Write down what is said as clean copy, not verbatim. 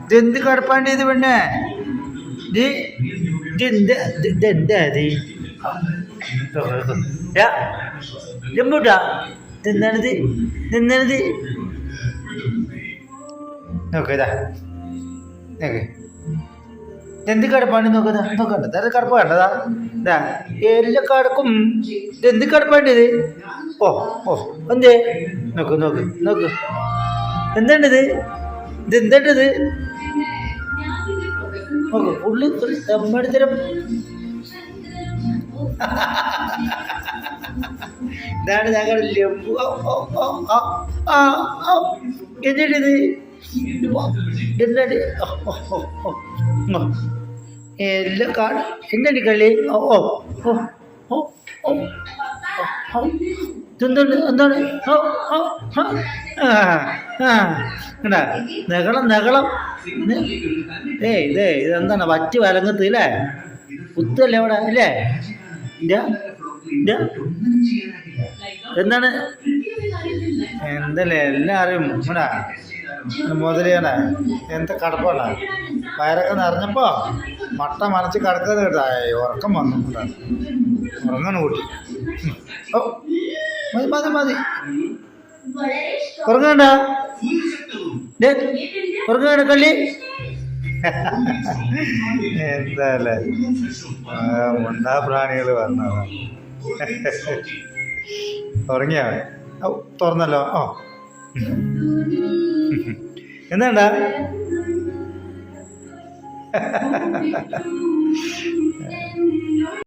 ഇതെന്ത് കടപ്പാണ്ട് ഇത് പെണ്ണേ? ഇതെന്താ ജമ്പൂട്ടാ തിന്നാണിത് തിന്നാണിത് നോക്കതാ നോക്ക് ഇതെന്ത് കടപ്പാണ്ട് നോക്കതാ നോക്കണ്ട അത് കടപ്പ് കണ്ടതാ ഇതാ എല്ലാം കടക്കും ഇതെന്ത് കടപ്പാണ്ടിത് ഓ ഓ എന്തേ നോക്ക് നോക്ക് നോക്ക് എന്താണിത് ഇതെന്താണിത് നോക്ക് പുള്ളി തമ്മടിത്തരം ഇതാണ് ഞങ്ങളുടെ ലംബു എന്നിട്ടിത് എന്താണ് എല്ലാം കാണും എന്താണ് കളി ഓ ഓ ഓ ഓ എന്താണ് എന്താണ് നഗളം നഗളം ഇതെന്താണ് വറ്റ് വലങ്ങത്ത് അല്ലേ കുത്തല്ലേ അവിടെ അല്ലേ എന്താണ് എന്തല്ലേ എല്ലാവരും ഇവിടെ മുതലാണ് എന്താ കടപ്പാണ് വയറൊക്കെ നിറഞ്ഞപ്പോ മട്ട മനച്ച് കിടക്കാതെ കേട്ടാ ഉറക്കം വന്നു ഉറങ്ങാണ് കൂട്ടി ഓ മതി മതി മതി ഉറങ്ങണ്ട ഉറങ്ങാണ് കള്ളി എന്താല്ലേ മുണ്ടാ പ്രാണികൾ വന്നതാ ഉറങ്ങിയാ തുറന്നല്ലോ ഓ എന്താണ്ടാ